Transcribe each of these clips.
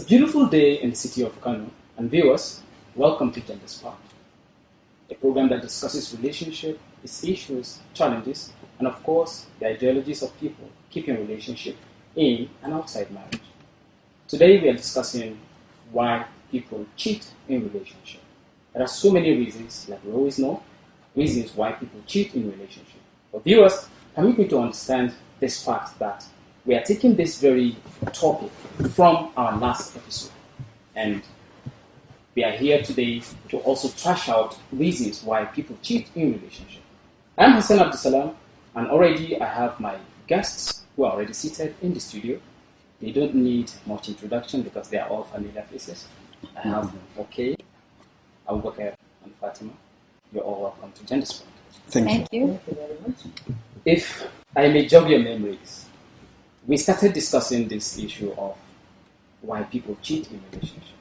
beautiful day in the city of Kano, and viewers, welcome to Gender Spark, a program that discusses relationship, its issues, challenges, and of course, the ideologies of people keeping relationship in and outside marriage. Today, we are discussing why people cheat in relationship. There are so many reasons, like we always know, reasons why people cheat in relationship. But viewers, permit me to understand this fact that we are taking this very topic from our last episode, and we are here today to also trash out reasons why people cheat in relationship. I'm Hassan Abdusalam, and already I have my guests who are already seated in the studio. They don't need much introduction because they are all familiar faces. I have Okay, Abubakar, and Fatima. You're all welcome to Gender Spark. Thank you. Thank you very much. If I may jog your memories, we started discussing this issue of why people cheat in relationship.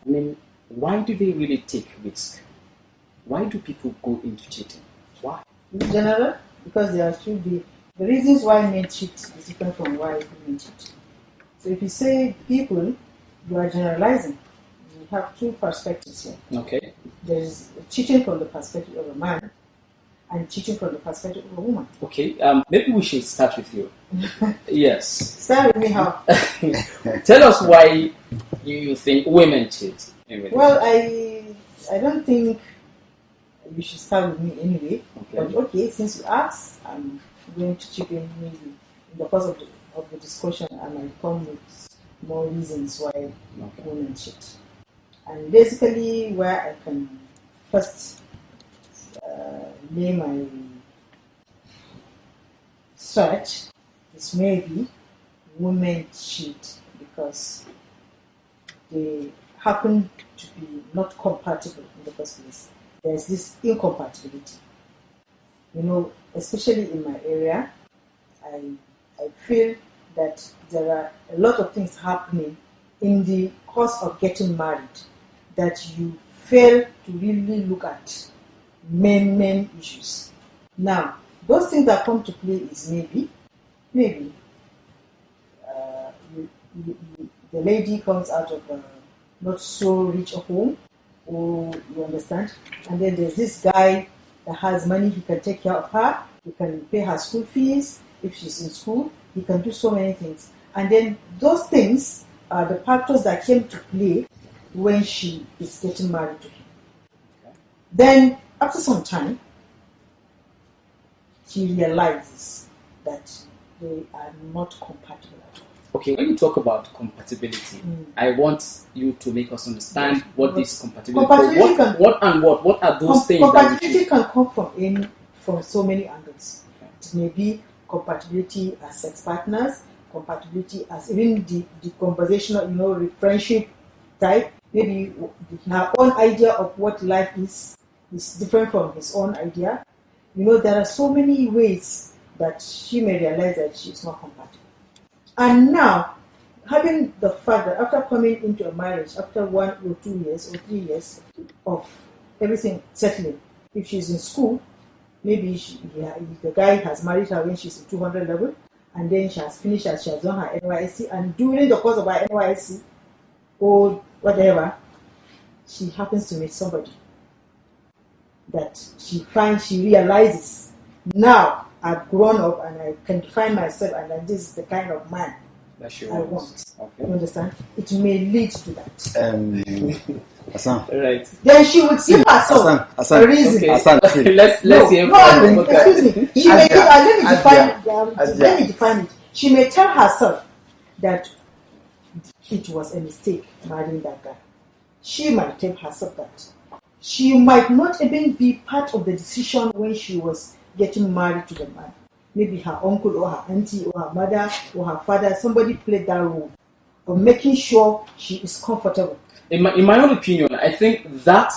I mean, why do they really take risk? Why do people go into cheating? Why? In general, because there are the reasons why men cheat is different from why women cheat. So if you say people, you are generalizing. You have two perspectives here. Okay. There is cheating from the perspective of a man and cheating from the perspective of a woman. Okay, maybe we should start with you. Yes. Start with me how? Tell us why you think women cheat in relationship. Well, I don't think you should start with me anyway. Okay. But okay, since you asked, I'm going to chip in maybe in the course of the discussion, and I come with more reasons why women cheat. And basically, where I can first lay my search is maybe women cheat because they happen to be not compatible in the first place. There's this incompatibility. You know, especially in my area, I feel that there are a lot of things happening in the course of getting married that you fail to really look at main issues. Now, those things that come to play is maybe the lady comes out of a not so rich a home, or you understand, and then there's this guy that has money, he can take care of her, he can pay her school fees, if she's in school, he can do so many things. And then those things are the factors that came to play when she is getting married to him. Then, after some time, she realizes that they are not compatible at all. Okay, when you talk about compatibility, I want you to make us understand what this compatibility is. What are those things? Compatibility can come from so many angles. Okay. It may be compatibility as sex partners, compatibility as even the conversational, friendship type. Maybe her own idea of what life is different from his own idea. There are so many ways that she may realize that she is not compatible. And now, having the fact that after coming into a marriage, after 1 or 2 years or 3 years of everything settling, if she's in school, maybe the guy has married her when she's in 200 level, and then she has finished she has done her NYSC, and during the course of her NYSC, or whatever, she happens to meet somebody that she realizes, now I've grown up and I can define myself, and that this is the kind of man that I want. Okay. You understand? It may lead to that. Hassan. Right. Then she would give herself a reason. Okay. Hassan, let's hear excuse me. She may let me define it. She may tell herself that it was a mistake marrying that guy. She might tell herself that. She might not even be part of the decision when she was getting married to the man. Maybe her uncle or her auntie or her mother or her father, somebody played that role of making sure she is comfortable. In my own opinion, I think that,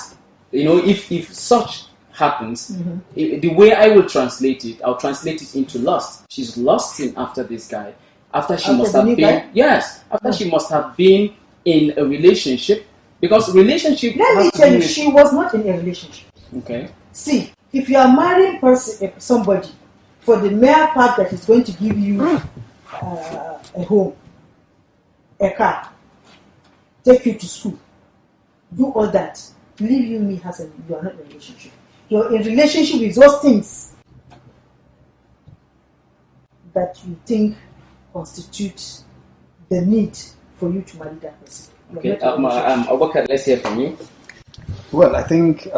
if such happens, the way I will translate it, I'll translate it into lust. She's lusting after this guy. After she must have been in a relationship, because relationship. Let me tell you, she was not in a relationship. Okay. See, if you are marrying somebody for the mere fact that he's going to give you a home, a car, take you to school, do all that, leave you me as you are not in a relationship. You're in relationship with those things that you think constitute the need for you to marry that person. Okay, Abubakar, let's hear from you. Well, I think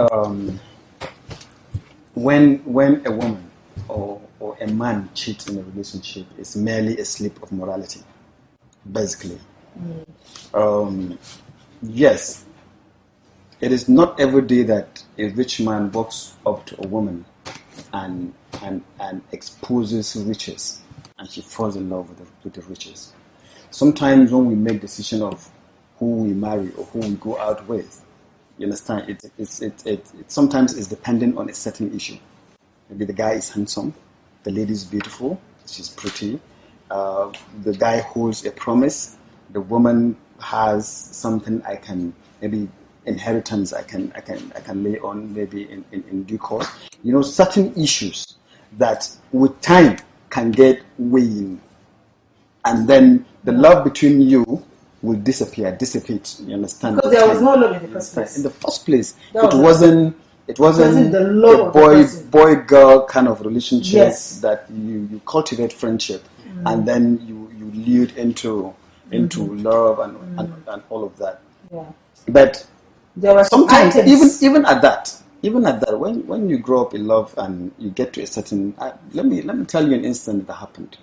when a woman or a man cheats in a relationship, it's merely a slip of morality, basically. Yes, it is not every day that a rich man walks up to a woman and exposes riches, and she falls in love with the riches. Sometimes when we make decision of who we marry or who we go out with, you understand, it sometimes is dependent on a certain issue. Maybe the guy is handsome, the lady is beautiful, she's pretty, the guy holds a promise, the woman has something I can, maybe inheritance I can lay on maybe in due course. You know, certain issues that with time can get weighing, and then the love between you will dissipate. You understand? Because there was no love in the first place. In the first place, It wasn't the love a boy girl kind of relationship. Yes. That you cultivate friendship, and then you lead into love and all of that. Yeah. But there were sometimes items. even at that, when you grow up in love and you get to a certain, let me tell you an incident that happened.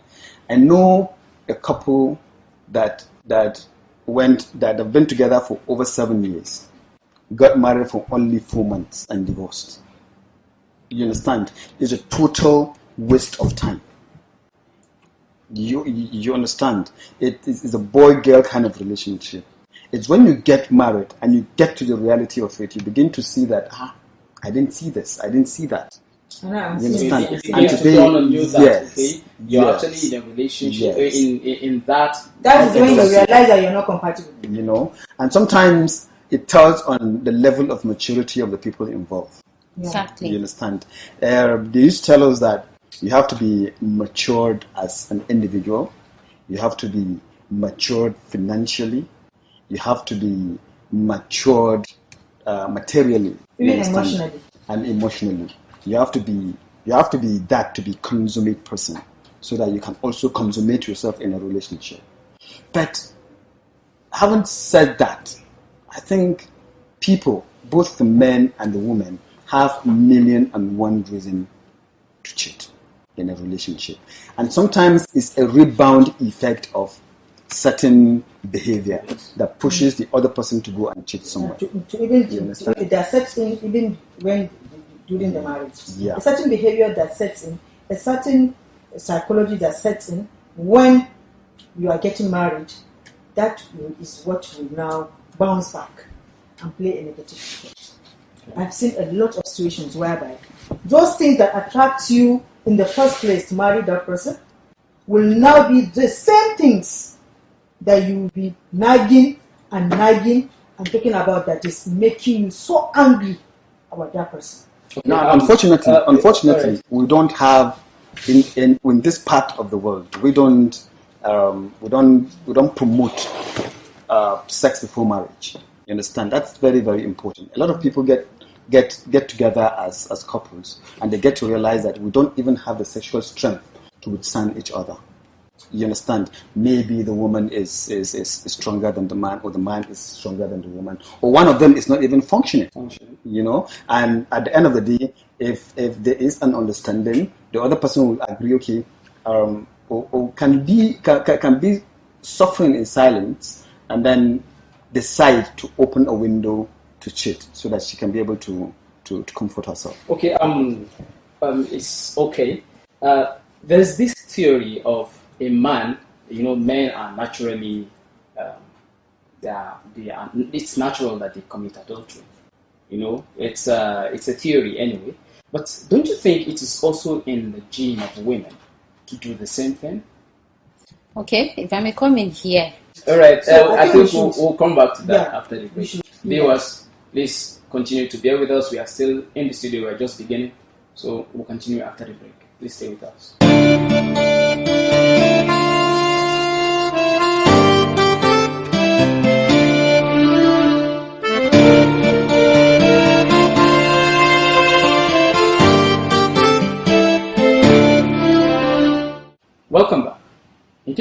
I know a couple that have been together for over 7 years, got married for only 4 months and divorced. You understand? It's a total waste of time. You understand? It's a boy-girl kind of relationship. It's when you get married and you get to the reality of it, you begin to see that, I didn't see this, I didn't see that. You understand? It begins to dawn on you that, okay, you're actually in a relationship, in that. That is when you realize that you're not compatible. You know, and sometimes it tells on the level of maturity of the people involved. Exactly. You understand? They used to tell us that you have to be matured as an individual, you have to be matured financially, you have to be matured materially, even emotionally and emotionally. You have to be that to be consummate person, so that you can also consummate yourself in a relationship. But having said that, I think people, both the men and the women, have 1,000,001 reason to cheat in a relationship, and sometimes it's a rebound effect of certain behavior that pushes the other person to go and cheat someone. That sets in even when during the marriage. Yeah. A certain behavior that sets in, a certain psychology that sets in when you are getting married. That is what will now bounce back and play a negative effect. I've seen a lot of situations whereby those things that attract you in the first place to marry that person will now be the same things that you will be nagging and talking about, that is making you so angry about that person. Okay. Now, unfortunately, we don't have in this part of the world. We don't promote sex before marriage. You understand? That's very, very important. A lot of people get together as couples, and they get to realize that we don't even have the sexual strength to withstand each other. You understand? Maybe the woman is stronger than the man, or the man is stronger than the woman, or one of them is not even functioning. You know, and at the end of the day, if there is an understanding, the other person will agree, okay, or can be suffering in silence, and then decide to open a window to cheat, so that she can be able to comfort herself. Okay, it's okay. There's this theory of a man. You know, men are naturally, it's natural that they commit adultery. You know, it's a theory anyway. But don't you think it is also in the gene of women to do the same thing? Okay, if I may come in here. All right, So I think we'll come back to that after the break. Viewers, please continue to bear with us. We are still in the studio. We're just beginning. So we'll continue after the break. Please stay with us.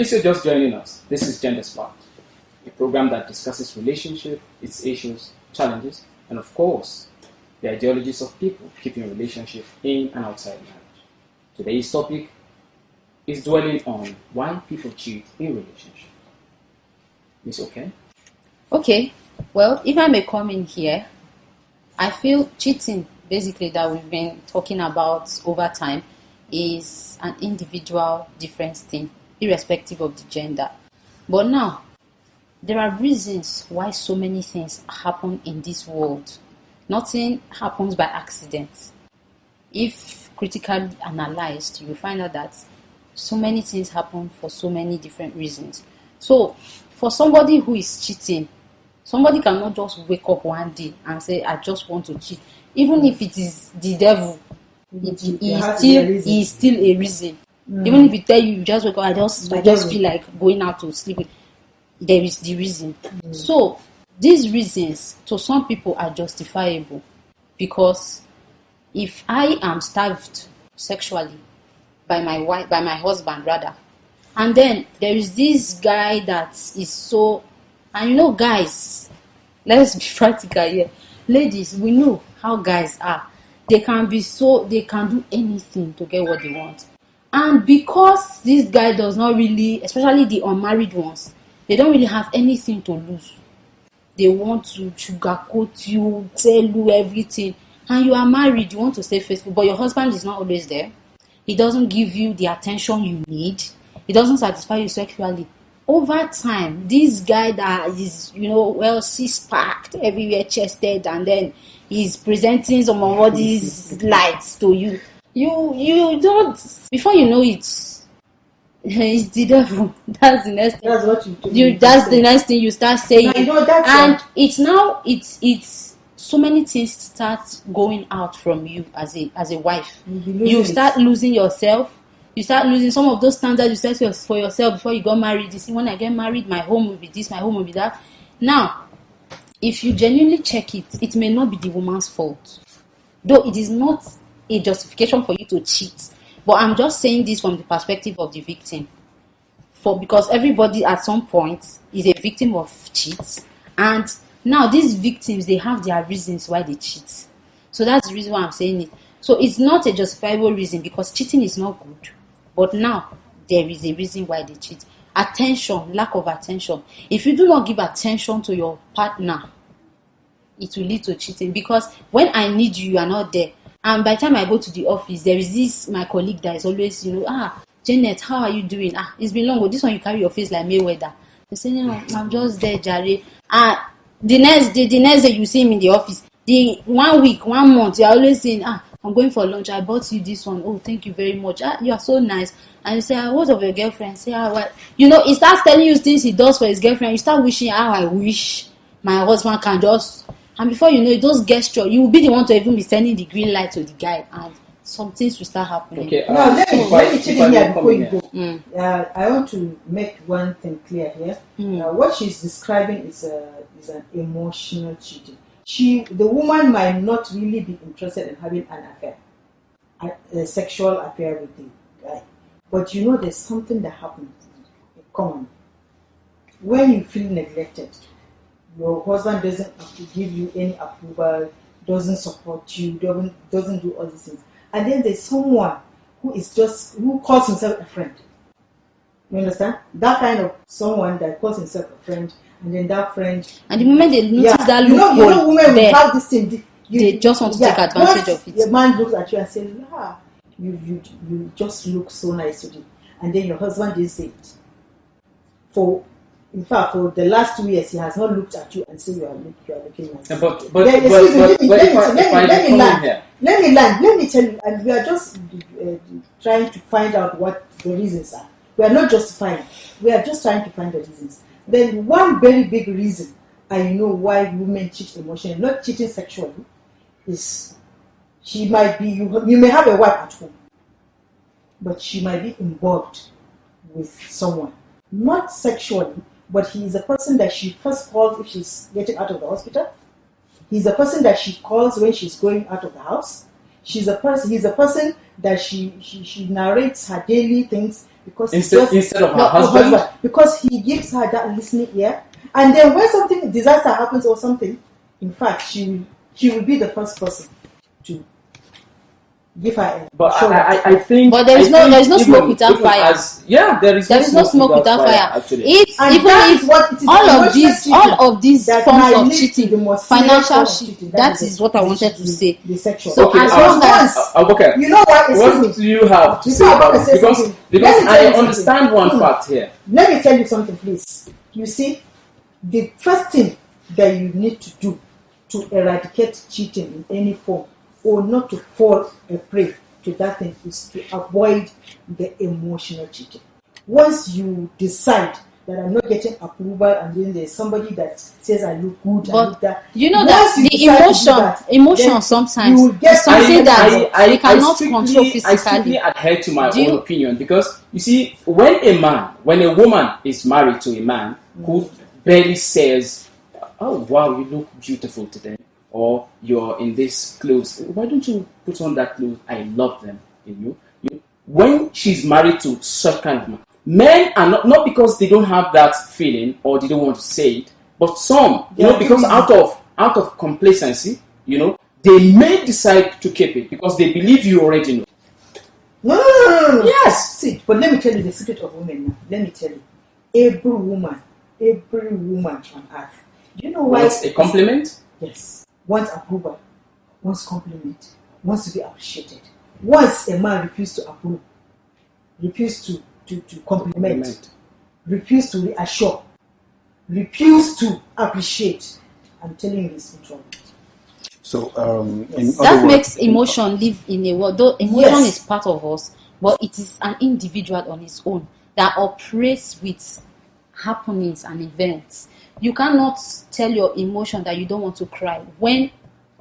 case you're just joining us, this is Gender Spark, a program that discusses relationship, its issues, challenges, and of course, the ideologies of people keeping relationship in and outside marriage. Today's topic is dwelling on why people cheat in relationships. Miss okay? Okay, well, if I may come in here, I feel cheating, basically, that we've been talking about over time, is an individual difference thing, irrespective of the gender. But now, there are reasons why so many things happen in this world. Nothing happens by accident. If critically analyzed, you find out that so many things happen for so many different reasons. So, for somebody who is cheating, somebody cannot just wake up one day and say, I just want to cheat. Even if it is the devil, it is still a reason. Even if you tell you just wake up, I just feel like going out to sleep. There is the reason. So, these reasons to some people are justifiable, because if I am starved sexually by my husband rather, and then there is this guy that is so, and you know, guys, let's be practical here. Ladies, we know how guys are. They can do anything to get what they want. And because this guy does not really, especially the unmarried ones, they don't really have anything to lose. They want to sugarcoat you, tell you everything. And you are married, you want to stay faithful, but your husband is not always there. He doesn't give you the attention you need. He doesn't satisfy you sexually. Over time, this guy that is, six-packed, everywhere chested, and then he's presenting some of all these lights to you. You don't, before you know it, it's the devil. That's the next thing. That's what you that's the next thing you start saying. And it's so many things start going out from you as a wife. You start losing yourself. You start losing some of those standards you set for yourself before you got married. You see, when I get married, my home will be this, my home will be that. Now, if you genuinely check it, it may not be the woman's fault. Though it is not a justification for you to cheat. But I'm just saying this from the perspective of the victim. Because everybody at some point is a victim of cheats. And now these victims, they have their reasons why they cheat. So that's the reason why I'm saying it. So it's not a justifiable reason, because cheating is not good. But now, there is a reason why they cheat. Attention, lack of attention. If you do not give attention to your partner, it will lead to cheating. Because when I need you, you are not there. And by the time I go to the office, there is this, my colleague that is always, Janet, how are you doing? It's been long. But this one, you carry your face like Mayweather. They say, I'm just there, Jerry. The next day you see him in the office, the 1 week, 1 month, you're always saying, I'm going for lunch. I bought you this one. Oh, thank you very much. You are so nice. And you say, what of your girlfriend? Say, what? He starts telling you things he does for his girlfriend. You start wishing, I wish my husband can just. And before you know it, those gestures, you will be the one to even be sending the green light to the guy, and some things will start happening. Okay. Now, let me chip in here before you go. I want to make one thing clear here. What she's describing is an emotional cheating. The woman might not really be interested in having an affair, a sexual affair with the guy. But there's something that happens in common. When you feel neglected, your husband doesn't have to give you any approval, doesn't support you, doesn't do all these things. And then there's someone who calls himself a friend. You understand? That kind of someone that calls himself a friend, and then that friend. And the moment they notice that loophole, women will have this thing. They just want to take advantage of it. The man looks at you and says, you just look so nice today. And then your husband didn't say it. In fact, for the last 2 years, he has not looked at you and said you are looking nice. Let me land. Let me tell you, and we are just trying to find out what the reasons are. We are not justifying. We are just trying to find the reasons. Then one very big reason I know why women cheat emotionally, not cheating sexually, is she might be, you may have a wife at home, but she might be involved with someone. Not sexually, but he is a person that she first calls if she's getting out of the hospital. He's a person that she calls when she's going out of the house. He's a person that she narrates her daily things because instead of her husband. because he gives her that listening ear, and then when something disaster happens or something, in fact, he will be the first person to give her a But shoulder. I think. But there is no smoke without fire. There is no smoke without fire. Actually, All of these forms of cheating, financial cheating, that is what I wanted to say. The sexual. So as long as okay, you know what? What do you have to say about it? Because I understand one fact here. Let me tell you something, please. You see, the first thing that you need to do to eradicate cheating in any form, or not to fall a prey to that thing, is to avoid the emotional cheating. Once you decide that I'm not getting approval, and then there's somebody that says I look good, but I look that, you know that the emotion sometimes is something that we cannot control physically. I strictly adhere to my own opinion, because you see, when a woman is married to a man who barely says, "Oh wow, you look beautiful today," or "You're in this clothes, why don't you put on that clothes? I love them in you." When she's married to such kind of man, men are not because they don't have that feeling or they don't want to say it, but some, because out of complacency, they may decide to keep it because they believe you already know. No. Yes. See, but let me tell you the secret of women now. Let me tell you, every woman on earth. Do you know why? Wants a compliment? Yes. Wants approval. Wants compliment. Wants to be appreciated. Once a man refuses to approve, refuses to compliment, refuses to reassure, refuses to appreciate, I'm telling you this in trouble. So, that makes emotion live in a world. Though emotion is part of us, but it is an individual on its own that operates with happenings and events. You cannot tell your emotion that you don't want to cry when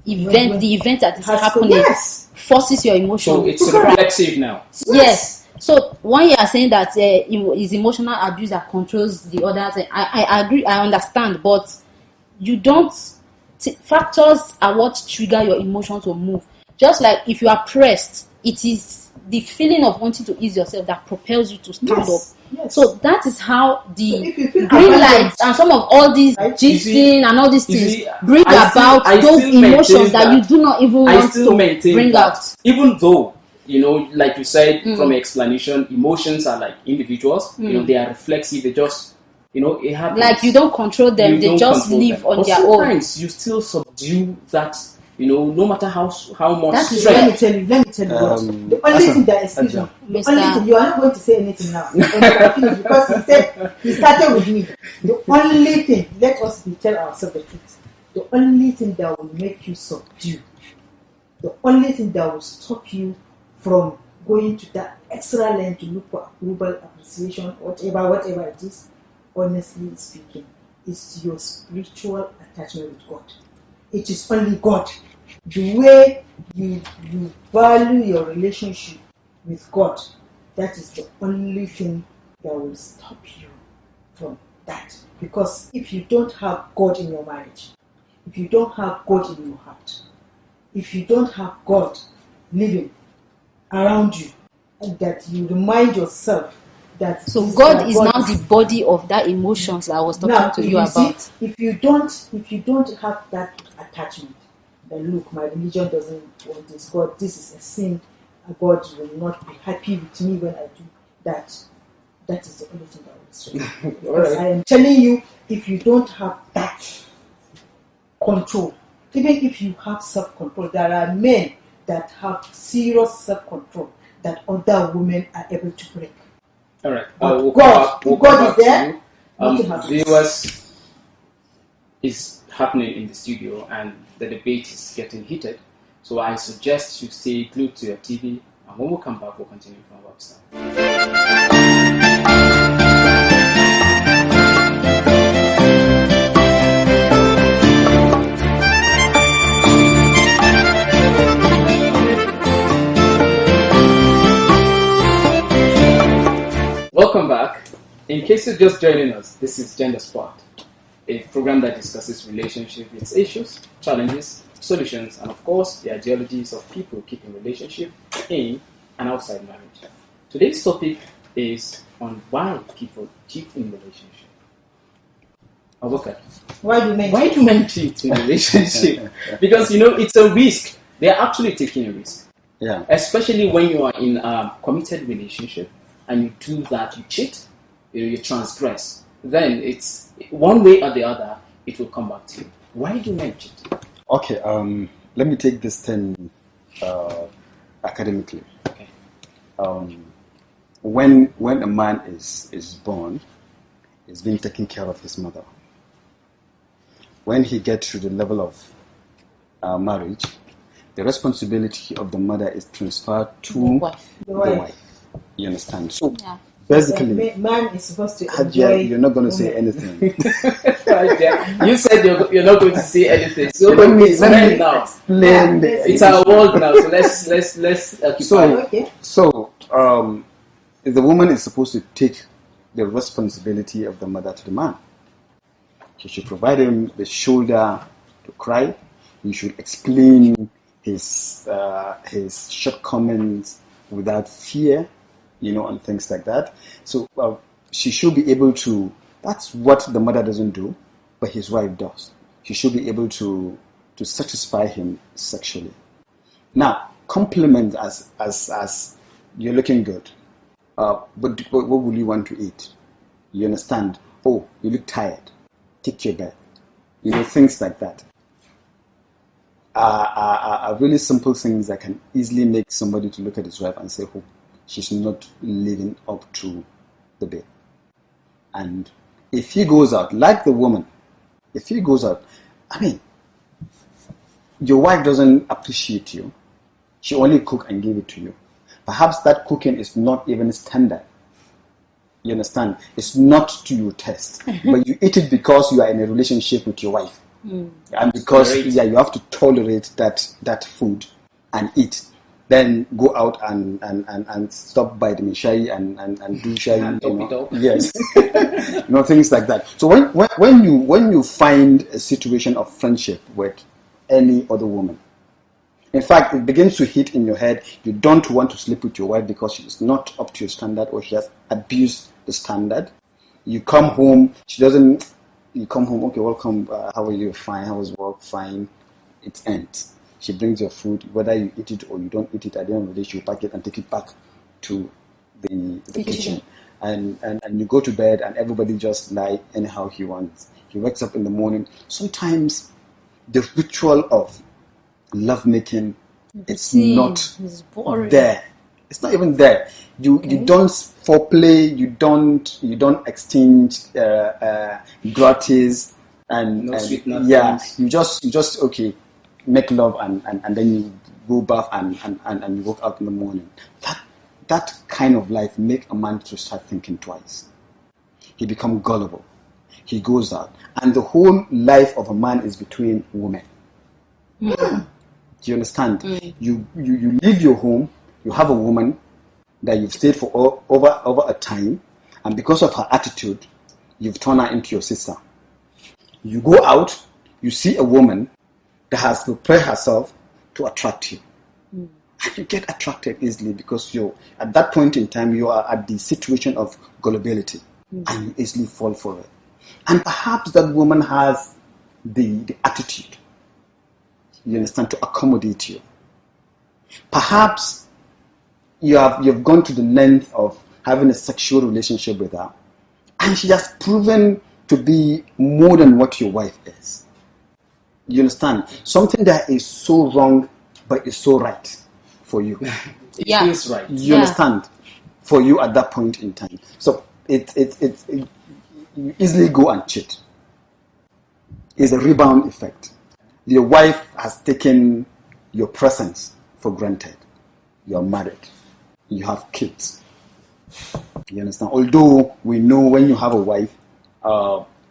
the event that is happening forces your emotion. So it's reflexive now. Yes. So when you are saying that is emotional abuse that controls the others, I agree, I understand, but you don't. Factors are what trigger your emotion to move. Just like if you are pressed, it is the feeling of wanting to ease yourself that propels you to stand up. Yes. So that is how the green lights and some of all these gisting and all these things bring about those emotions that you do not even want to bring out. Even though, like you said from explanation, emotions are like individuals. They are reflexive. They just, it happens. Like you don't control them. They just live on their own. Sometimes you still subdue that. No matter how much. That is, let me tell you what. The only thing that is the only thing, you are not going to say anything now because he said he started with me. The only thing, let us tell ourselves the truth. The only thing that will make you subdue, the only thing that will stop you from going to that extra length to look for approval, appreciation, whatever it is, honestly speaking, is your spiritual attachment with God. It is only God. The way you value your relationship with God, that is the only thing that will stop you from that. Because if you don't have God in your marriage, if you don't have God in your heart, if you don't have God living around you, and that you remind yourself that God is now the body of that emotions that I was talking to you about. See, if you don't have that attachment, then look, my religion doesn't want this. God, this is a sin. God will not be happy with me when I do that. That is the only thing that will stop. Because I am telling you, if you don't have that control, even if you have self-control, there are men that have serious self-control that other women are able to break. All right. We'll God is there. Viewers, is happening in the studio and the debate is getting heated. So I suggest you stay glued to your TV, and when we come back, we'll continue from where we start. Welcome back. In case you're just joining us, this is Gender Spot, a program that discusses relationships, its issues, challenges, solutions, and of course, the ideologies of people keeping relationship in and outside marriage. Today's topic is on why people cheat in relationship. Okay. Why do men? Why do men cheat in relationship? Because it's a risk. They are actually taking a risk. Yeah. Especially when you are in a committed relationship and you do that, you cheat, you transgress. Then it's one way or the other, it will come back to you. Why do men cheat? Okay. Let me take this thing academically. Okay. When a man is born, he's being taken care of his mother. When he gets to the level of marriage, the responsibility of the mother is transferred to The wife. You understand? So Yeah. basically, Man is supposed to Hadia, enjoy. you're not going to say anything. Right there. You said you're not going to say anything. So let me now. explain. Yeah, It's our world now. So let's occupy. Okay. So the woman is supposed to take the responsibility of the mother to the man. She should provide him the shoulder to cry. He should explain his shortcomings without fear, and things like that. So she should be able to. That's what the mother doesn't do, but his wife does. She should be able to satisfy him sexually. Now, compliment as you're looking good. But what will you want to eat? You understand? Oh, you look tired. Take your bath. Things like that. Are really simple things that can easily make somebody to look at his wife and say, oh, she's not living up to the bit. And if he goes out, like the woman, if he goes out, your wife doesn't appreciate you. She only cook and give it to you. Perhaps that cooking is not even standard. You understand? It's not to your taste. But you eat it because you are in a relationship with your wife. And because you have to tolerate that food and eat. Then go out and stop by the Mishai and do shai. Yes. Things like that. So when you find a situation of friendship with any other woman, in fact, it begins to hit in your head. You don't want to sleep with your wife because she's not up to your standard or she has abused the standard. You come home, she doesn't. You come home, okay, welcome. How are you? Fine. How was work? Fine. It ends. She brings your food, whether you eat it or you don't eat it. At the end of the day, she'll pack it and take it back to the kitchen. And you go to bed, and everybody just lie anyhow he wants. He wakes up in the morning. Sometimes the ritual of lovemaking, it's not there. It's not even there. You don't foreplay. You don't exchange gratis and sweet nothings. You just okay, make love and then you go bath and you walk out in the morning. That kind of life make a man to start thinking twice. He become gullible. He goes out, and the whole life of a man is between women. Do you understand? You leave your home, you have a woman that you've stayed for over a time, and because of her attitude, you've turned her into your sister. You go out, you see a woman that has prepared herself to attract you. And you get attracted easily because at that point in time, you are at the situation of gullibility, and you easily fall for it. And perhaps that woman has the attitude, you understand, to accommodate you. Perhaps you've gone to the length of having a sexual relationship with her, and she has proven to be more than what your wife is. You understand? Something that is so wrong, but is so right for you. It feels right. You understand? For you at that point in time. So it you easily go and cheat. It's a rebound effect. Your wife has taken your presence for granted. You are married. You have kids. You understand? Although we know when you have a wife,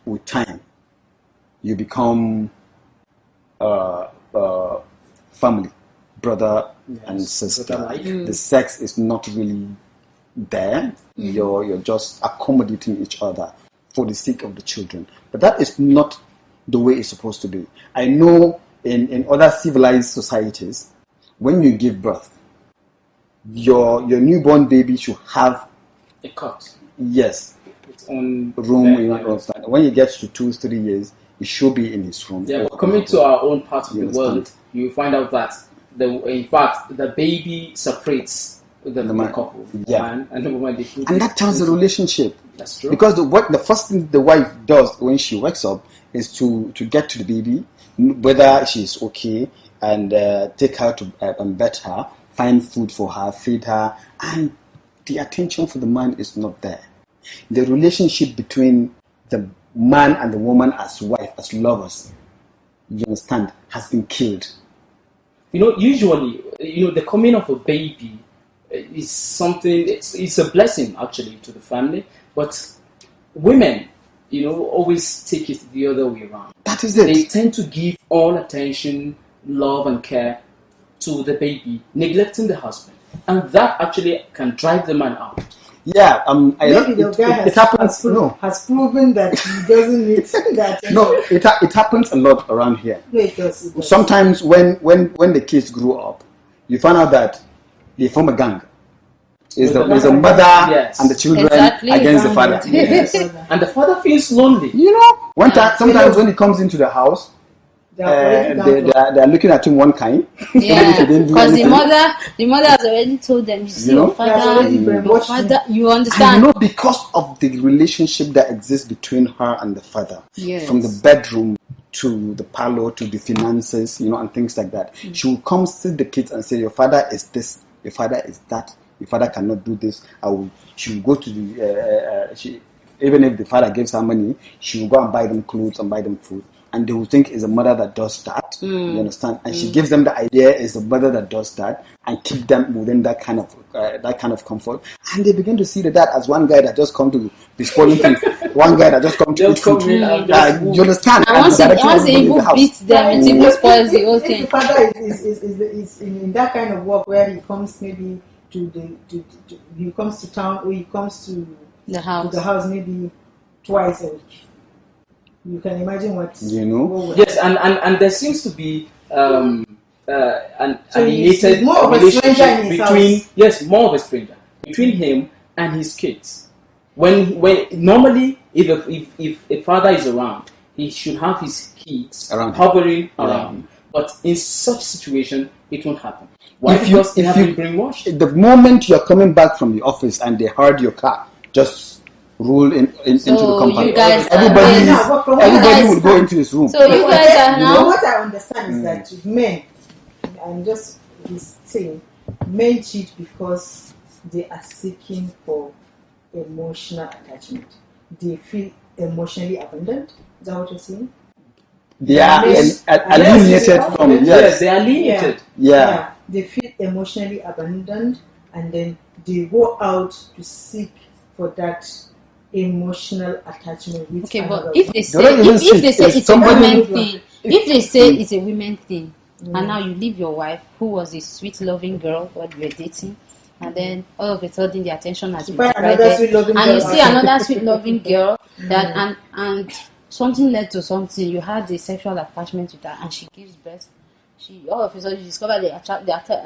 with time, you become family, brother and sister. The sex is not really there. You're just accommodating each other for the sake of the children. But that is not the way it's supposed to be. I know in other civilized societies, when you give birth, your newborn baby should have A cot. Yes. Its own Room, bed, you understand. When he gets to 2-3 years, he should be in his room. Yeah, but coming to our own part of You the world, understand? you find out that in fact the baby separates the man. couple, the Yeah. man and the woman. They put And that tells the relationship. That's true. Because the first thing the wife does when she wakes up is to get to the baby, whether she's okay, and take her to bed her, find food for her, feed her, and the attention for the man is not there. The relationship between the man and the woman as wife, as lovers, you understand, has been killed. Usually, the coming of a baby is something. It's a blessing actually to the family, but women, always take it the other way around. That is it. They tend to give all attention, love, and care to the baby, neglecting the husband, and that actually can drive the man out. Yeah, maybe the guy has proven that he doesn't need that. No, it happens a lot around here. No, it does. Sometimes when the kids grow up, you find out that they form a gang. There's a mother yes. and the children Exactly. against the father. Yes. And the father feels lonely. Sometimes when he comes into the house, they're looking at him one kind. Yeah, because the mother has already told them, your father, you understand? And because of the relationship that exists between her and the father, yes. From the bedroom to the parlor to the finances, and things like that, she will come sit the kids and say, your father is this, your father is that, your father cannot do this. She will go to the even if the father gives her money, she will go and buy them clothes and buy them food. And they will think it's a mother that does that. You understand? And she gives them the idea it's a mother that does that, and keep them within that kind of comfort. And they begin to see the dad as one guy that just come to be spoiling things, one guy that just come to eat food. You understand? And once they even beat them, it even spoils the whole thing. If the father is in that kind of work where he comes maybe he comes to town, or he comes to the house maybe twice a week. You can imagine what Yes, and there seems to be an alienated more of a relationship between more of a stranger between him and his kids. When normally if a father is around, he should have his kids hovering around. But in such situation, it won't happen. Why? Because they have been brainwashed. The moment you're coming back from the office and they heard your car, just roll into the compound. You guys everybody will go into his room. So you guys are now. What I understand is that men, I'm just saying, men cheat because they are seeking for emotional attachment. They feel emotionally abandoned. Is that what you're saying? They are alienated from. Yes, they are alienated. Yeah, they feel emotionally abandoned, and then they go out to seek for that emotional attachment with but if they say it's a women thing, if they say it's a women thing, and now you leave your wife, who was a sweet loving girl what you were dating, and then all of a sudden the attention has been divided, and you see another sweet loving girl that and something led to something, you had the sexual attachment with her, and she gives birth, all of a sudden you discover the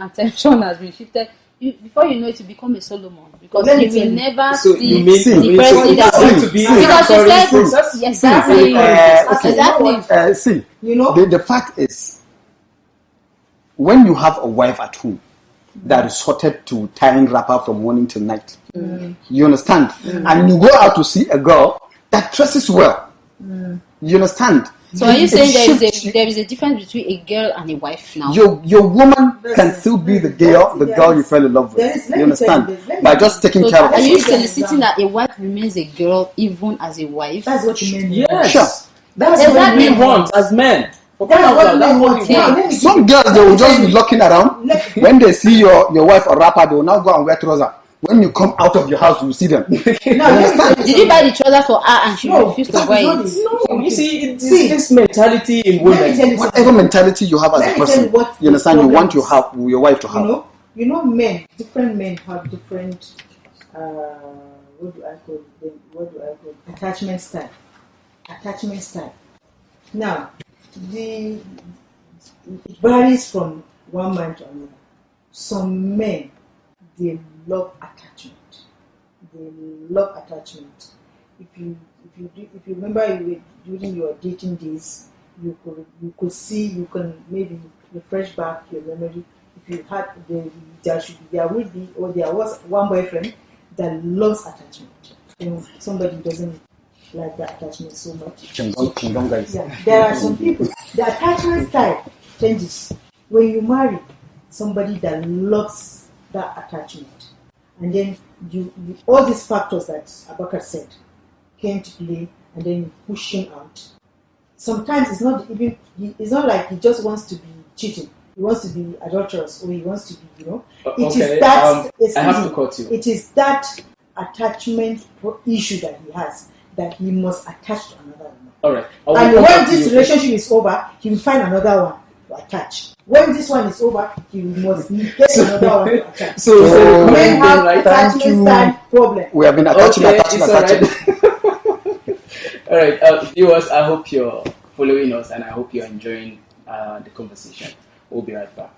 attention has been shifted. Before you know it, you become a Solomon, because you will never see the person that because you said exactly. The fact is, when you have a wife at home that is sorted to tying wrapper from morning till night, you understand, and you go out to see a girl that dresses well, you understand. So are you saying there is a difference between a girl and a wife now? Your woman can still be the girl you fell in love with. You understand? By just taking care of her. Are you soliciting that a wife remains a girl even as a wife? That's what you mean. Yes. Sure. That's what we want as men. Some girls, they will just be looking around. When they see your wife or rapper, they will now go and wear trousers. When you come out of your house, you will see them. Did you buy the trousers for her and she refused to wear it? No, you see, it's this mentality in women. Whatever mentality you have as a person, you understand, you want your wife to have. You know, different men have different, what do I call attachment style. Now, it varies from one man to another. Some men, they love attachment. they love attachment. If you remember during your dating days, you could see, you can maybe refresh back your memory. If you had there was one boyfriend that loves attachment, and somebody doesn't like the attachment so much. Chingom guys. Yeah, there are some people. The attachment style changes when you marry somebody that loves that attachment, and then you all these factors that Abakar said came to play, and then you push him out. Sometimes it's not like he just wants to be cheating. He wants to be adulterous, or he wants to be, It is that. I have to cut you. It is that attachment issue that he has, that he must attach to another woman. All right. And when this relationship is over, he will find another one to attach. When this one is over, he must get another one to attach. So men have attachment style problem. We have been attaching. All right, viewers, I hope you're following us, and I hope you're enjoying the conversation. We'll be right back.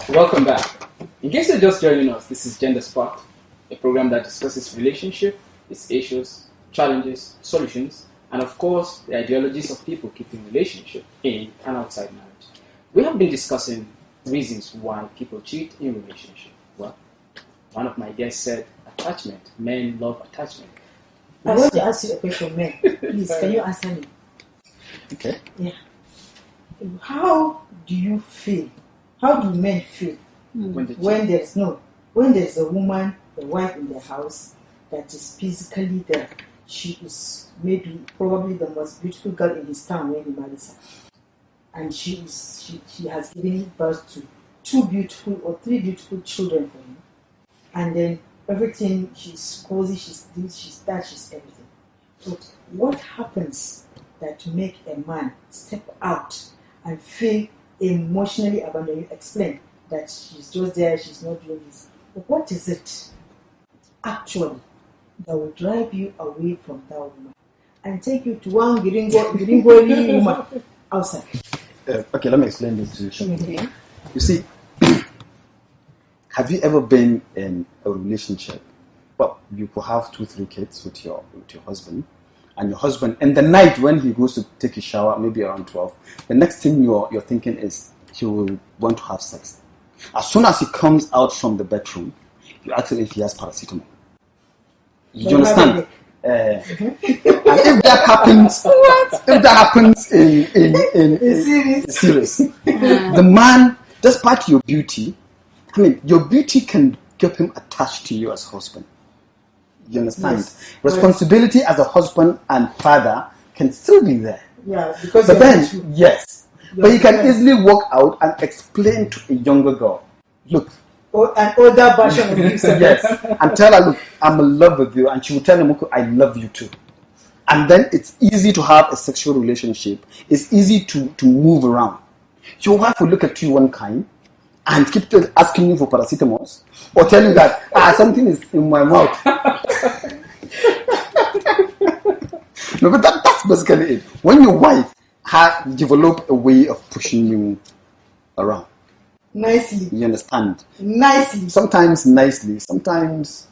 Welcome back. In case you're just joining us, this is Gender Spark, a program that discusses relationship, its issues, challenges, solutions, and of course, the ideologies of people keeping relationship in and outside marriage. We have been discussing reasons why people cheat in relationship. Well, one of my guests said attachment. Men love attachment. I want to ask you a question, men. Please, can you answer me? Okay. Yeah. How do you feel? How do men feel when there's a woman, a wife in the house that is physically there? She is probably the most beautiful girl in his town when he marries her, and she has given birth to 2 beautiful or 3 beautiful children for him, and then everything, she's cozy, she's this, she's that, she's everything. But what happens that make a man step out and feel emotionally abandoned? You explain that she's just there, she's not doing this. But what is it actually that will drive you away from that woman and take you to one gringo woman outside? Okay, let me explain this to you. Okay. You see, have you ever been in a relationship? Well, you could have 2-3 kids with your husband, and your husband, in the night when he goes to take a shower, maybe around 12, the next thing you're thinking is he will want to have sex. As soon as he comes out from the bedroom, you ask him if he has paracetamol. You understand? And if that happens in series, the man, despite your beauty, your beauty can keep him attached to you as husband. You understand? Yes. Responsibility as a husband and father can still be there. Yeah, because but then, yes. But you can easily walk out and explain to a younger girl, look. An older version of you. Yes. And tell her, look, I'm in love with you. And she will tell him, okay, I love you too. And then it's easy to have a sexual relationship. It's easy to move around. Your wife will look at you one kind and keep asking you for paracetamol, or tell you that something is in my mouth. No, but that's basically it. When your wife develop a way of pushing you around nicely, you understand? Nicely. Sometimes nicely. Sometimes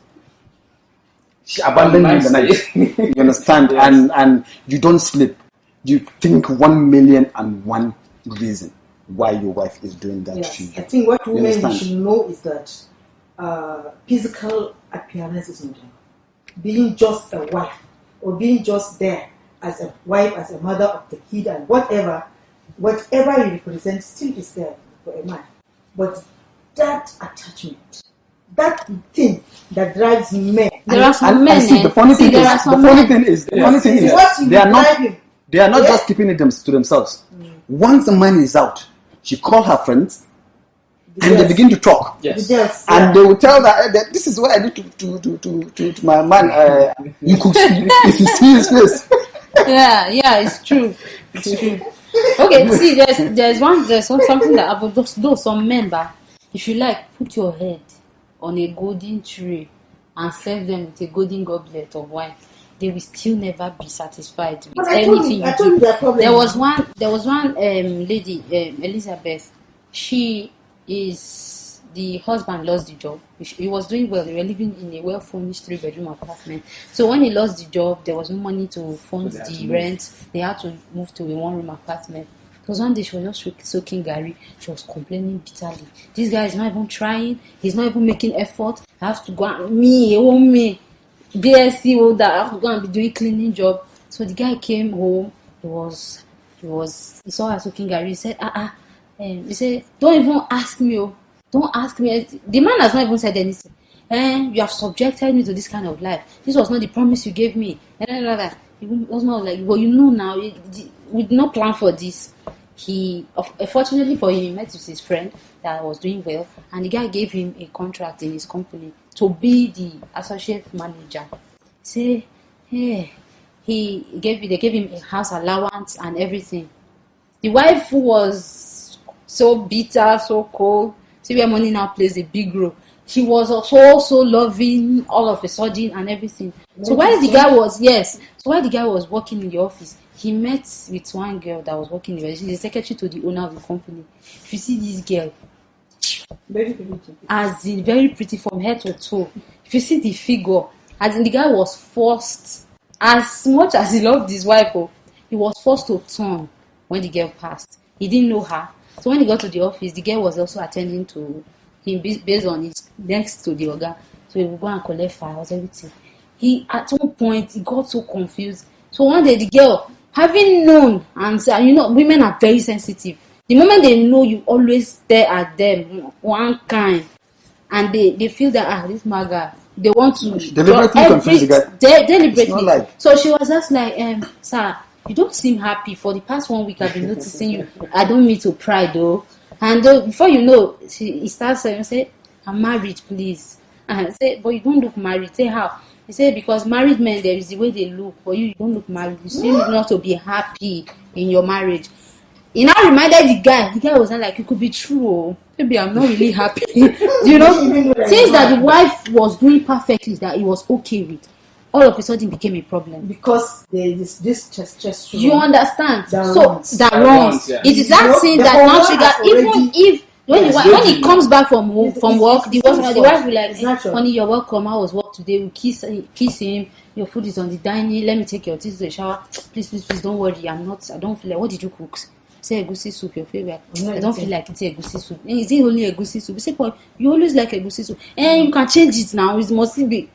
she abandons you in the night. You understand? Yes. And you don't sleep. You think 1,000,001 reason why your wife is doing that to you. I think what women should know is that physical appearance is not enough. Being just a wife, or being just there as a wife, as a mother of the kid, and whatever you represent still is there for a man. But that attachment, that thing that drives men. There are some men. The funny thing is, they are not just keeping it to themselves. Once the man is out, she call her friends, and they begin to talk. Yes. And they will tell that this is what I did to my man. You could if you see his face. Yeah, it's true. It's true. Okay, see, there's something that about those some men, but if you like, put your head on a golden tree and serve them with a golden goblet of wine, they will still never be satisfied with But I told anything you, I you told do. you their problem. There was one lady, Elizabeth. She is the husband lost the job. He was doing well. They were living in a well-furnished 3-bedroom apartment. So when he lost the job, there was no money to fund the rent. They had to move to a 1-room apartment. Because one day she was just soaking Gary. She was complaining bitterly. This guy is not even trying. He's not even making effort. I have to go and me. BSc holder, I have to go and be doing cleaning job. So the guy came home. He saw her soaking Gary. He said, he said, don't even ask me. Oh. Don't ask me. The man has not even said anything. You have subjected me to this kind of life. This was not the promise you gave me. He was not like, well, you know now, we did not plan for this. Fortunately for him, he met with his friend that was doing well, and the guy gave him a contract in his company to be the associate manager. Say, hey, they gave him a house allowance and everything. The wife was so bitter, so cold. See where money now plays a big role. She was so loving all of a sudden and everything. So while the guy was working in the office, he met with one girl that was working there. She's the secretary to the owner of the company. If you see this girl, Very pretty. as in very pretty from head to toe. If you see the figure, as in the guy was forced, as much as he loved his wife, he was forced to turn when the girl passed. He didn't know her. So when he got to the office, the girl was also attending to him based on his next to the organ. So he would go and collect files, everything. At one point he got so confused. So one day the girl, having known, and women are very sensitive. The moment they know, you always stare at them one kind, and they feel that this maga, they want to Deliberately confuse the guy. deliberately. Like... So she was just like, sir, you don't seem happy. For the past 1 week, I've been noticing you. I don't mean to pry though. And before you know, he starts saying, say, I'm married, please. And I say, but you don't look married. Say, how? He said, because married men, there is the way they look. But you don't look married. You seem not to be happy in your marriage. He now reminded the guy. The guy was not like, it could be true. Oh. Maybe I'm not really happy. Things that the wife was doing perfectly, that he was okay with, all of a sudden became a problem. Because there is this chest. You understand? That runs. Yeah. It is that thing that now trigger. Even if when he comes back from work, the wife will like, honey, you're welcome. I was work today. We kiss him. Your food is on the dining. Let me take your teeth to the shower. Please, don't worry. I don't feel like. What did you cook? Say egusi soup, your favorite. I don't feel like eating egusi soup. Is it only egusi soup? Say, boy, you always like egusi soup. And you can change it now. It must be,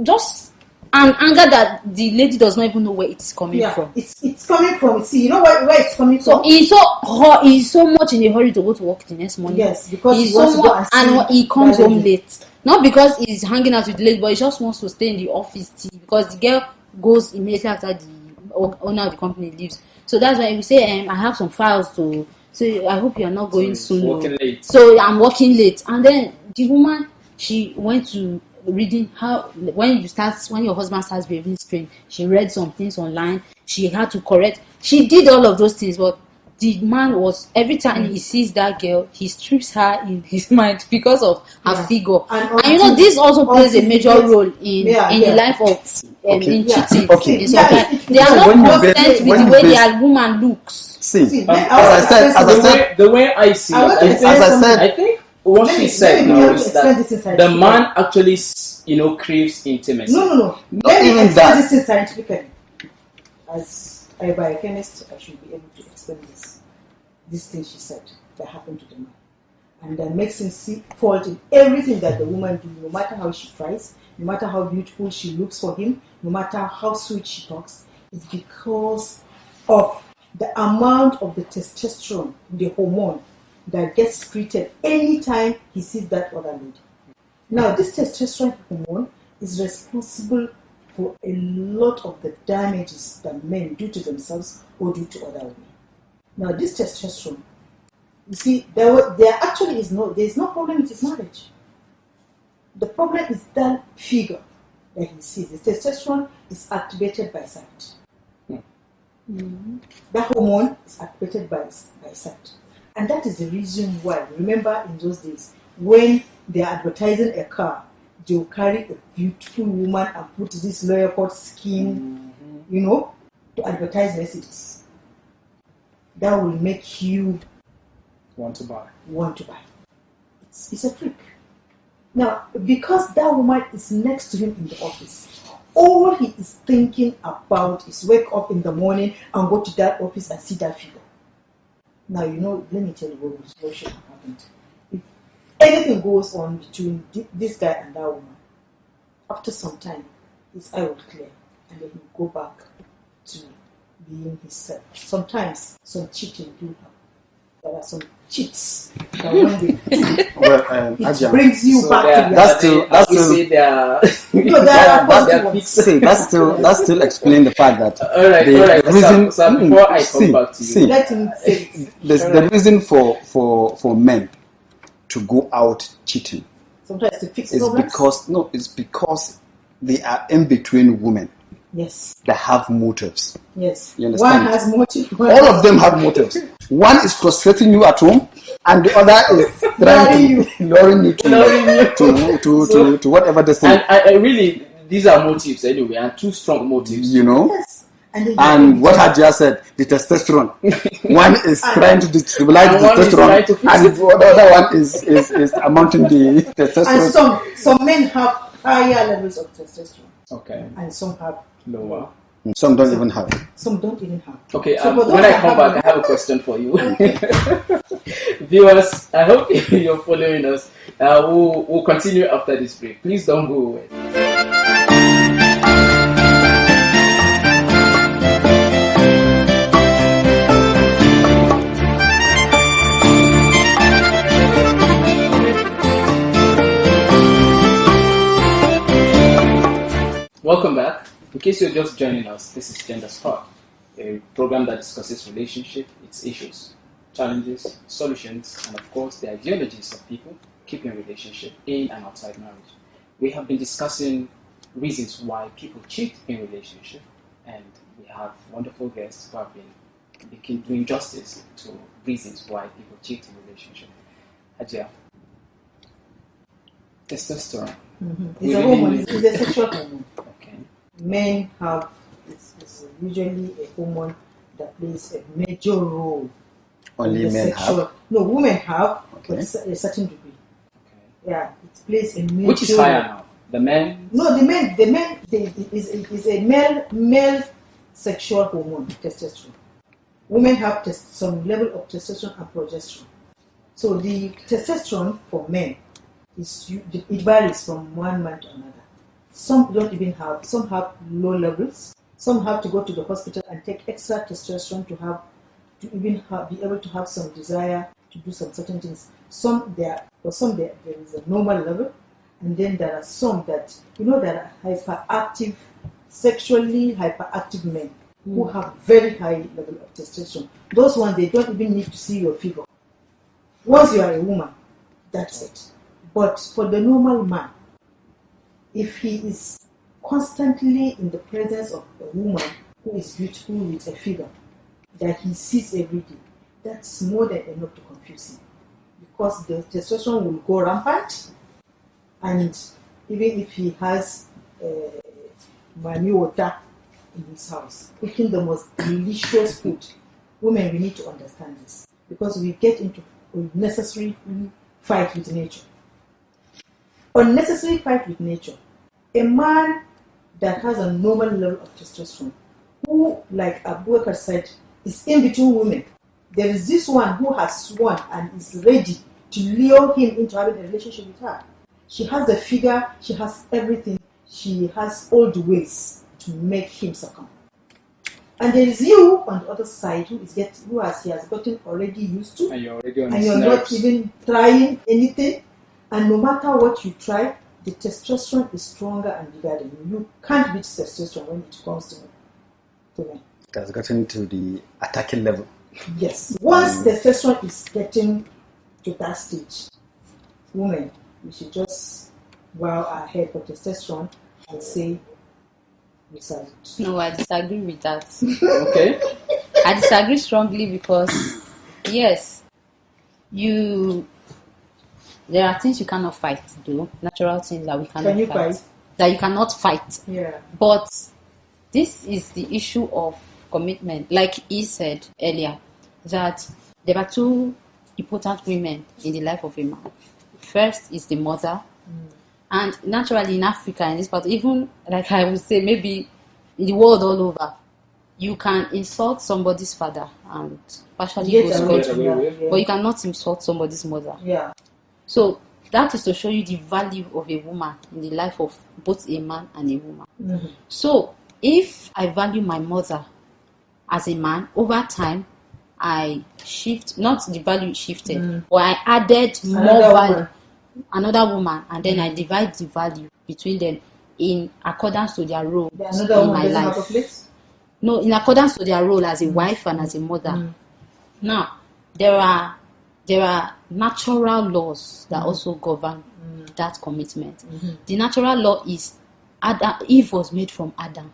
just an anger that the lady does not even know where it's coming from. It's coming from. See, you know where it's coming from. So he's so much in a hurry to go to work the next morning. Yes, because he's so much, and he comes home late. Not because he's hanging out with the lady, but he just wants to stay in the office because the girl goes immediately after the owner of the company leaves. So that's why we say, I have some files to. So I hope you are not going soon. So I'm working late, and then the woman, she went to reading how when your husband starts behaving strange, she read some things online. She had to correct. She did all of those things, but the man was, every time he sees that girl, he strips her in his mind because of her figure. And this also plays a major role in the life of in cheating. Okay. They are not content with the way their woman looks. See, as I said, the way I see it, I think what she said now is that the man actually, craves intimacy. No. Let me explain this scientifically. As a biochemist, I should be able to explain this thing she said that happened to the man, and that makes him see fault in everything that the woman do, no matter how she tries, no matter how beautiful she looks for him, no matter how sweet she talks. It's because of the amount of the testosterone, the hormone, that gets secreted anytime he sees that other lady. Now, this testosterone hormone is responsible for a lot of the damages that men do to themselves or do to other women. Now, this testosterone, you see, there actually is no problem with his marriage. The problem is that figure that he sees. The testosterone is activated by sight. Mm-hmm. That hormone is activated by sight. And that is the reason why, remember in those days, when they are advertising a car, they'll carry a beautiful woman and put this lawyer court skin, to advertise messages. That will make you Want to buy. It's a trick. Now, because that woman is next to him in the office, all he is thinking about is wake up in the morning and go to that office and see that figure. Now, let me tell you what should have happened. If anything goes on between this guy and that woman, after some time, his eye will clear and then he'll go back to being himself. Sometimes some cheating do happen. There are some cheats that when they it brings you back to that's still that still explain the fact that all right. The reason before I come back to you, let him say it. the reason for men to go out cheating sometimes to fix is problems. it's because they are in between women. Yes. That have motives. Yes. You understand? One has motive. All of them have motives. One is frustrating you at home, and the other is luring you to whatever destiny. And I really, these are motives anyway, and two strong motives. Yes. And what I just said, the testosterone. One is trying to destabilize the testosterone, and the other one is amounting the testosterone. And some men have higher levels of testosterone. Okay. And some have lower. Some don't even have. Some don't even have. Okay, when I come back, I have a question for you. Viewers, I hope you're following us. We'll continue after this break. Please don't go away. Welcome back. In case you're just joining us, this is Gender Spark, a program that discusses relationship, its issues, challenges, solutions, and of course the ideologies of people keeping relationship in and outside marriage. We have been discussing reasons why people cheat in relationship, and we have wonderful guests who have been doing justice to reasons why people cheat in relationship. Ajia, testosterone. It's a hormone. It's a sexual hormone. Okay. Men have, it's usually a hormone that plays a major role. Only men have? No, women have, okay. But to a certain degree. Okay. Yeah, it plays a major role. Which is higher now? The men? No, the men is a male sexual hormone, testosterone. Women have some level of testosterone and progesterone. So the testosterone for men it varies from one man to another. Some don't even have, some have low levels. Some have to go to the hospital and take extra testosterone to be able to have some desire to do some certain things. There is a normal level, and then there are some that there are hyperactive, sexually hyperactive men who have very high level of testosterone. Those ones, they don't even need to see your figure. Once you are a woman, that's it. But for the normal man, if he is constantly in the presence of a woman who is beautiful with a figure that he sees every day, that's more than enough to confuse him. Because the testosterone will go rampant, and even if he has mami water in his house, cooking the most delicious food, women, we need to understand this, because we get into unnecessary fight with nature. Unnecessary fight with nature. A man that has a normal level of testosterone, who, like Abubakar said, is in between women. There is this one who has sworn and is ready to lure him into having a relationship with her. She has the figure, she has everything, she has all the ways to make him succumb. And there is you on the other side he has gotten already used to, and you're already on and you're not even trying anything. And no matter what you try, the testosterone is stronger and bigger than you. You can't beat testosterone when it comes to men. It has gotten to the attacking level. Yes. Once testosterone is getting to that stage, women, we should just bow our head for testosterone and say, we salute. No, I disagree with that. Okay. I disagree strongly because, yes, you There are things you cannot fight, though. Natural things that we cannot Can you fight. fight? That you cannot fight. Yeah. But this is the issue of commitment. Like he said earlier, that there are two important women in the life of a man. First is the mother. And naturally in Africa, in this part, even like I would say, maybe in the world all over, you can insult somebody's father and partially go Get away. scot-free, yeah. but you cannot insult somebody's mother. Yeah. So that is to show you the value of a woman in the life of both a man and a woman. Mhm. So if I value my mother as a man, over time I shift, not the value shifted, but I added more Another value, woman. another woman, and then I divide the value between them in accordance to their role Another in woman my doesn't have a life. place. No, in accordance to their role as a wife and as a mother. Now, there are natural laws that also govern that commitment. The natural law is Eve was made from Adam,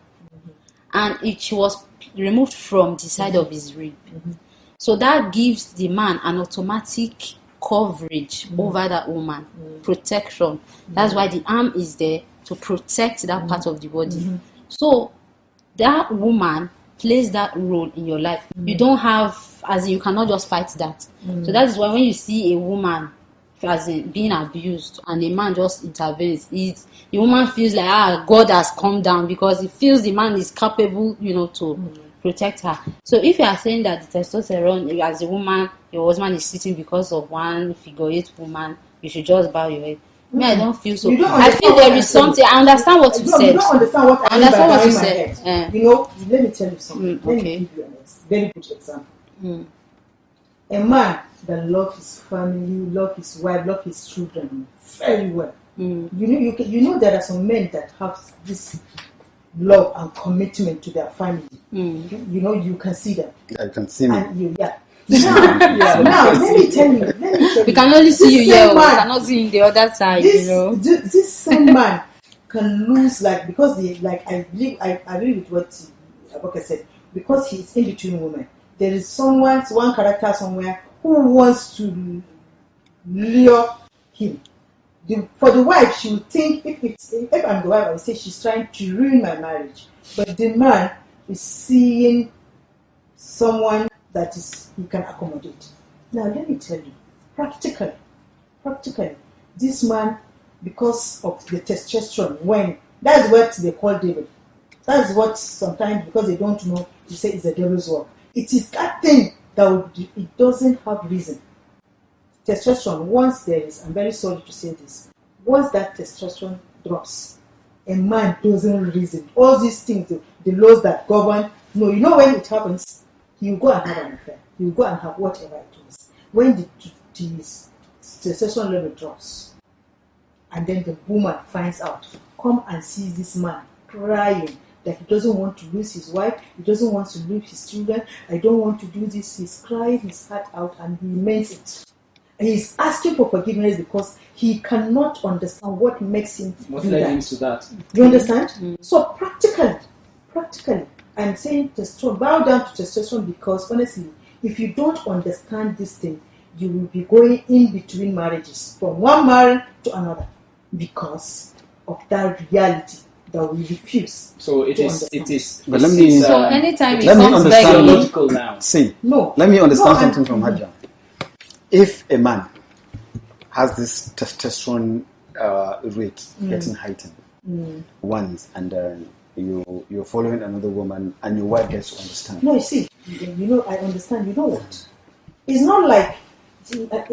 and she was removed from the side of his rib. So that gives the man an automatic coverage over that woman, protection. That's why the arm is there to protect that part of the body. So that woman plays that role in your life. You don't have, as in, you cannot just fight that. So that is why when you see a woman as in being abused and a man just intervenes, the woman feels like God has come down, because it feels the man is capable, to protect her. So if you are saying that the testosterone, as a woman, your husband is sitting because of one figure eight woman, you should just bow your head. Me, I don't feel so. You don't I feel understand there what is I'm saying. something. I understand what you No, said. you don't understand what I mean by understand what you bowing my said. head. You know, let me tell you something. Let okay. me give you a very good example. A man that loves his family, loves his wife, loves his children very well. You know there are some men that have this love and commitment to their family. You know, you can see them. I can see me. And now let me tell you. We can only see you here. We Man, cannot see you the other side. This same man can lose, like, because I believe I agree with what Aboka said, because he's in between women. There is one character somewhere who wants to lure him. For the wife, she would think, if I'm the wife, I would say she's trying to ruin my marriage. But the man is seeing someone that he can accommodate. Now let me tell you, practically, this man, because of the testosterone, that's what they call devil. That's what sometimes, because they don't know, you say it's the devil's work. It is that thing it doesn't have reason. Testosterone, once there is, I'm very sorry to say this, once that testosterone drops, a man doesn't reason. All these things, the laws that govern, no, you know when it happens, you go and have an affair. You go and have whatever it is. When the testosterone level drops, and then the woman finds out, come and sees this man crying that he doesn't want to lose his wife, he doesn't want to lose his children, I don't want to do this. He's crying his heart out and he means it. And he's asking for forgiveness because he cannot understand what makes him What do led that. him to that? You understand? So practically, I'm saying testosterone, bow down to testosterone, because honestly, if you don't understand this thing, you will be going in between marriages, from one marriage to another, because of that reality that we refuse. So it is. But let me. So anytime let me comes understand. logical now. See, No. Let me understand something from Haja. If a man has this testosterone rate getting heightened once, and then you're following another woman, and your wife gets to understand. No, you see, I understand. You know what? It's not like,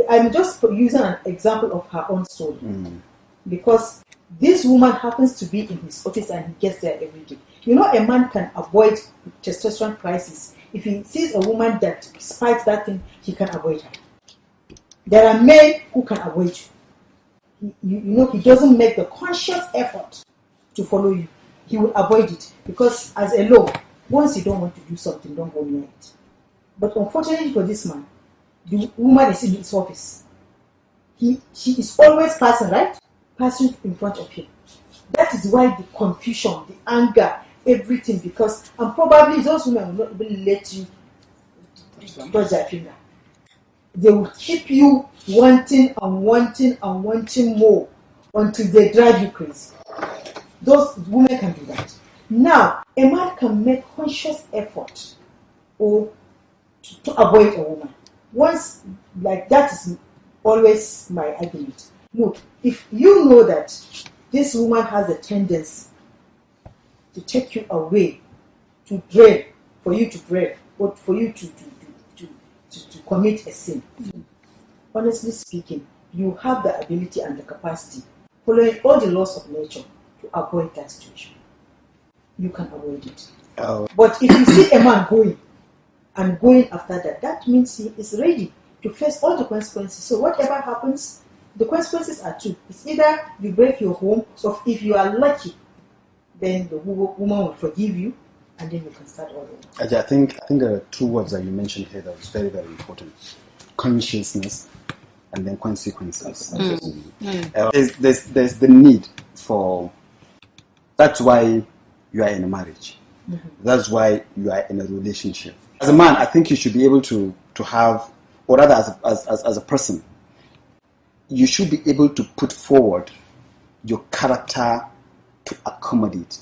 I'm just using an example of her own story, because this woman happens to be in his office and he gets there every day. You know, a man can avoid testosterone crisis if he sees a woman that spikes that thing. He can avoid her. There are men who can avoid you. He doesn't make the conscious effort to follow you. He will avoid it, because as a law, once you don't want to do something, don't go near it. But unfortunately for this man, the woman is in his office. She is always passing in front of him. That is why the confusion, the anger, everything, and probably those women will not even let you touch their finger. they will keep you wanting and wanting and wanting more until they drive you crazy. Those women can do that. Now, a man can make conscious effort or to avoid a woman. Once, like that is always my argument. Look, if you know that this woman has a tendency to take you away, to dread, for you to dread, or for you to commit a sin, honestly speaking, you have the ability and the capacity, following all the laws of nature, to avoid that situation. You can avoid it. Oh. But if you see a man going after that, that means he is ready to face all the consequences. So whatever happens, the consequences are two. It's either you break your home, or if you are lucky, then the woman will forgive you, and then you can start all over. I think there are two words that you mentioned here that was very, very important: consciousness and then consequences. There's the need for. That's why you are in a marriage. Mm-hmm. That's why you are in a relationship. As a man, I think you should be able to have, or rather as a person, you should be able to put forward your character to accommodate,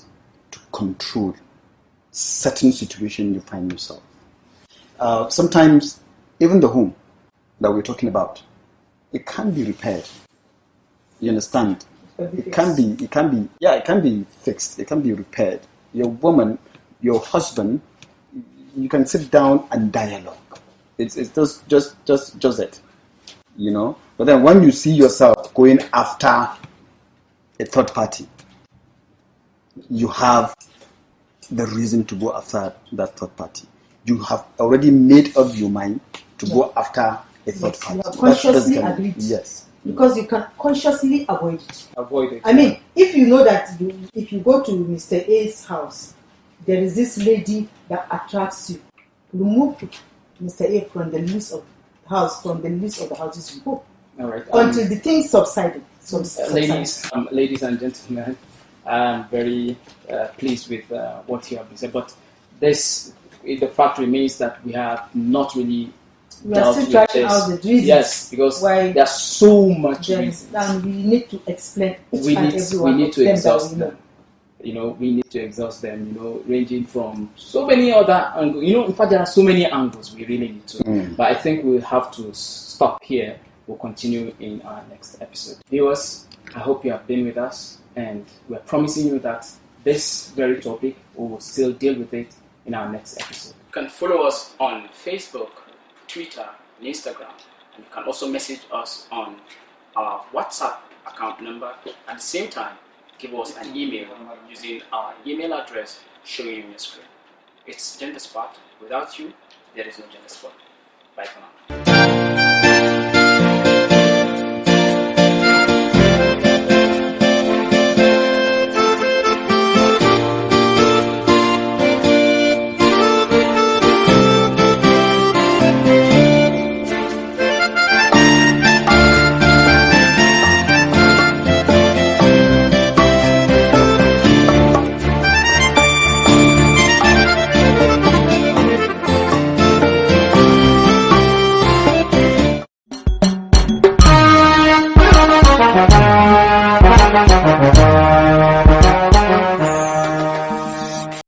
to control certain situation you find yourself. Sometimes, even the home that we're talking about, it can be repaired. You understand? It can be fixed. It can be repaired. Your woman, your husband, you can sit down and dialogue. It's just it, you know. But then when you see yourself going after a third party, you have the reason to go after that third party. You have already made up your mind to go after a third party. You have consciously That's agreed. Yes. Because you can consciously avoid it. Avoid it. I mean, if you know that if you go to Mr. A's house, there is this lady that attracts you, remove Mr. A from the list of the houses you go. All right. Until the thing subsided. Ladies and gentlemen, I'm very pleased with what you have said. But the fact remains that we have not really. We are still tracking out the reasons. Yes, because there's so much reasons. And we need to explain We need to exhaust them. You know, we need to exhaust them. You know, ranging from so many other angles. You know, in fact, there are so many angles we really need to. But I think we'll have to stop here. We'll continue in our next episode. Viewers, I hope you have been with us, and we're promising you that this very topic we will still deal with it in our next episode. You can follow us on Facebook, Twitter, and Instagram, and you can also message us on our WhatsApp account number. At the same time, give us an email using our email address showing on your screen. It's Gender Spot. Without you, there is no Gender Spot. Bye for now.